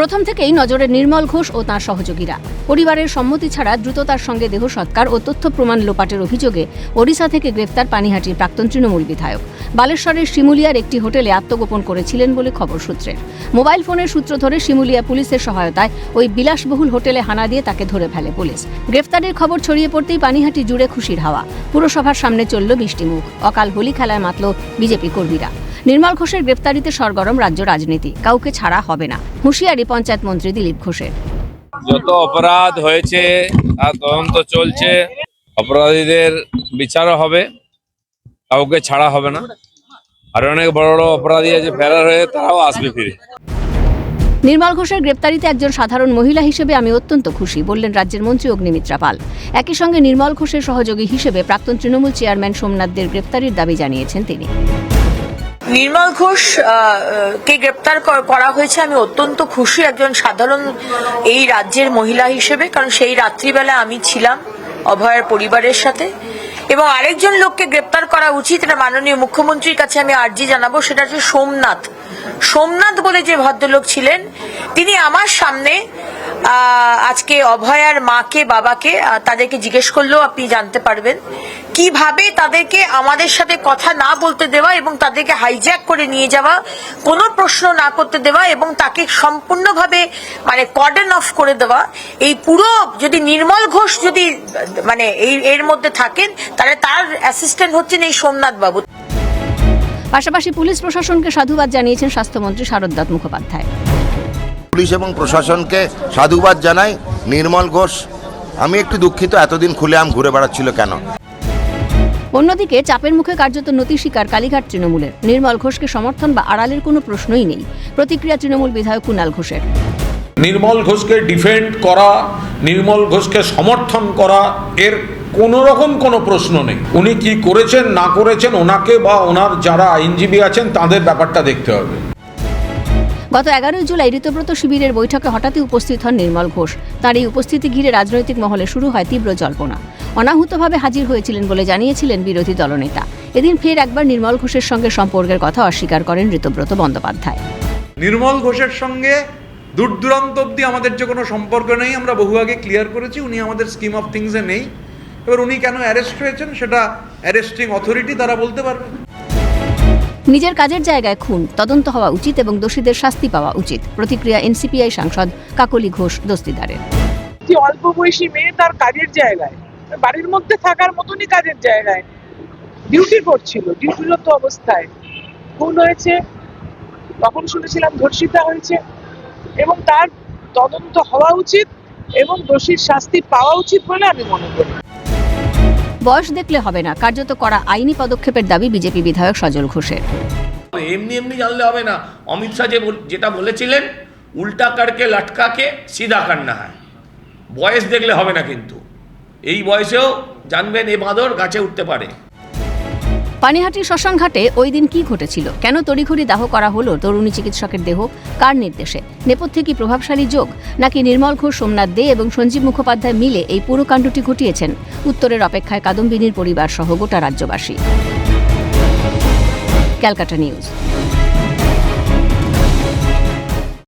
প্রথম থেকেই নজরে নির্মল ঘোষ ও তাঁর সহযোগীরা। পরিবারের সম্মতি ছাড়া দ্রুততার সঙ্গে দেহ সৎকার ও তথ্য প্রমাণ লোপাটের অভিযোগে ওড়িশা থেকে গ্রেফতার পানিহাটির প্রাক্তন তৃণমূল বিধায়ক। বালেশ্বরের শিমুলিয়ার একটি হোটেলে আত্মগোপন করেছিলেন বলে খবর সূত্রের। মোবাইল ফোনের সূত্র ধরে শিমুলিয়া পুলিশের সহায়তায় ওই বিলাসবহুল হোটেলে হানা দিয়ে তাকে ধরে ফেলে পুলিশ। গ্রেফতারের খবর ছড়িয়ে পড়তেই পানিহাটি জুড়ে খুশির হাওয়া। পুরসভার সামনে চলল মিষ্টিমুখ। অকাল হোলি খেলায় মাতল বিজেপি কর্মীরা। নির্মল ঘোষের গ্রেফতারিতে সরগরম রাজ্য রাজনীতি। কাউকে ছাড়া হবে না, হুঁশিয়ারি পঞ্চায়েত মন্ত্রী দিলীপ ঘোষের। যত অপরাধ হয়েছে তার তদন্ত চলছে, অপরাধীদের বিচারও হবে, কাউকে ছাড়া হবে না। আর অনেক বড় বড় অপরাধী আছে ফেরার হয়ে, তারাও আসবে ফিরে। নির্মল ঘোষের গ্রেপ্তারিতে একজন সাধারণ মহিলা হিসেবে আমি অত্যন্ত খুশি, বললেন রাজ্যের মন্ত্রী অগ্নিমিত্রা পাল। একই সঙ্গে নির্মল ঘোষের সহযোগী হিসেবে প্রাক্তন তৃণমূল চেয়ারম্যান সোমনাথ দের গ্রেপ্তারির দাবি জানিয়েছেন তিনি। নির্মল ঘোষ কে গ্রেপ্তার করা হয়েছে, আমি অত্যন্ত খুশি একজন সাধারণ এই রাজ্যের মহিলা হিসেবে, কারণ সেই রাত্রিবেলা আমি ছিলাম অভয়ের পরিবারের সাথে। এবং আরেকজন লোককে গ্রেপ্তার করা উচিত, এটা মাননীয় মুখ্যমন্ত্রীর কাছে আমি আর্জি জানাবো, সেটা হচ্ছে সোমনাথ বলে যে ভদ্রলোক ছিলেন, তিনি আমার সামনে আজকে অভয়ার মাকে বাবাকে তাদেরকে জিজ্ঞেস করলেও আপনি জানতে পারবেন কিভাবে তাদেরকে আমাদের সাথে কথা না বলতে দেওয়া এবং তাদেরকে হাইজ্যাক করে নিয়ে যাওয়া, কোনো প্রশ্ন না করতে দেওয়া এবং তাকে সম্পূর্ণভাবে কর্ডন অফ করে দেওয়া। এই পুরো যদি নির্মল ঘোষ যদি এর মধ্যে থাকেন, তাহলে তার অ্যাসিস্ট্যান্ট হচ্ছেন এই সোমনাথ বাবু। পাশাপাশি পুলিশ প্রশাসনকে সাধুবাদ জানিয়েছেন স্বাস্থ্যমন্ত্রী শারদদাস মুখোপাধ্যায়। পুলিশ এবং প্রশাসনকে সাধুবাদ জানাই। নির্মল ঘোষ, আমি একটু দুঃখিত, এতদিন খুলেআম ঘুরে বেড়াচ্ছিল কেন। অন্যদিকে চাপের মুখে কার্যত নতি স্বীকার কালীঘাট তৃণমূলের। নির্মল ঘোষকে সমর্থন বা আড়ালের কোনো প্রশ্নই নেই। প্রতিক্রিয়া তৃণমূল বিধায়ক কুণাল ঘোষের। নির্মল ঘোষকে ডিফেন্ড করা, নির্মল ঘোষকে সমর্থন করা, এর কোনো রকম কোনো প্রশ্ন নেই। উনি কি করেছেন না করেছেন, ওনাকে বা ওনার যারা আইনজীবী আছেন তাদের ব্যাপারটা দেখতে হবে। গত 11 জুলাই ঋতব্রত শিবিরের বৈঠকে হঠাৎই উপস্থিত হন নির্মল ঘোষ। তার এই উপস্থিতি ঘিরে রাজনৈতিক মহলে শুরু হয় তীব্র জল্পনা। অনাহুতভাবে হাজির হয়েছিলেন বলে জানিয়েছিলেন বিরোধী দলনেতা। এদিন ফের একবার নির্মল ঘোষের সঙ্গে সম্পর্কের কথা অস্বীকার করেন ঋতব্রত বন্দ্যোপাধ্যায়। নির্মল ঘোষের সঙ্গে দূর দূরান্ত অব্দি আমাদের যে কোনো সম্পর্ক নেই, আমরা বহু আগে ক্লিয়ার করেছি। উনি আমাদের স্কিম অফ থিংসে নেই। এবার উনি কেন অ্যারেস্ট হয়েছেন সেটা অ্যারেস্টিং অথরিটি তারা বলতে পারবে। নিজের কাজের জায়গায় খুন, তদন্ত হওয়া উচিত এবং দোষীদের শাস্তি পাওয়া উচিত। প্রতিক্রিয়া এনসিপিআই সাংসদ কাকলি ঘোষ দস্তিদারের। অল্প বয়সী মেয়ে তার কাজের জায়গায়, বাড়ির মধ্যে থাকার মতনই কাজের জায়গায় ডিউটি করছিল, ডিউটিরত অবস্থায় খুন হয়েছে। তখন শুনেছিলাম ধর্ষিতা হয়েছে এবং তার তদন্ত হওয়া উচিত এবং দোষীর শাস্তি পাওয়া উচিত বলে আমি মনে করি। বয়স দেখলে হবে না, কার্যত করা আইনি পদক্ষেপের দাবি বিজেপি বিধায়ক সজল ঘোষের। এমনি জানলে হবে না। অমিত শাহ যেটা বলেছিলেন, উল্টা করকে লটকাকে সিধা করনা হয়। বয়স দেখলে হবে না, কিন্তু এই বয়সেও জানবেন এ বাঁদর গাছে উঠতে পারে। পানিহাটির শ্মশানঘাটে ওই দিন কি ঘটেছিল? কেন তড়িঘড়ি দাহ করা হলো তরুণী চিকিৎসকের দেহ? কার নির্দেশে? নেপথ্যে কি প্রভাবশালী যোগ, নাকি নির্মল ঘোষ, সোমনাথ দে এবং সঞ্জীব মুখোপাধ্যায় মিলে এই পুরো কাণ্ডটি ঘটিয়েছেন? উত্তরের অপেক্ষায় কাদম্বিনীর পরিবার সহ গোটা রাজ্যবাসী। ক্যালকাটা নিউজ।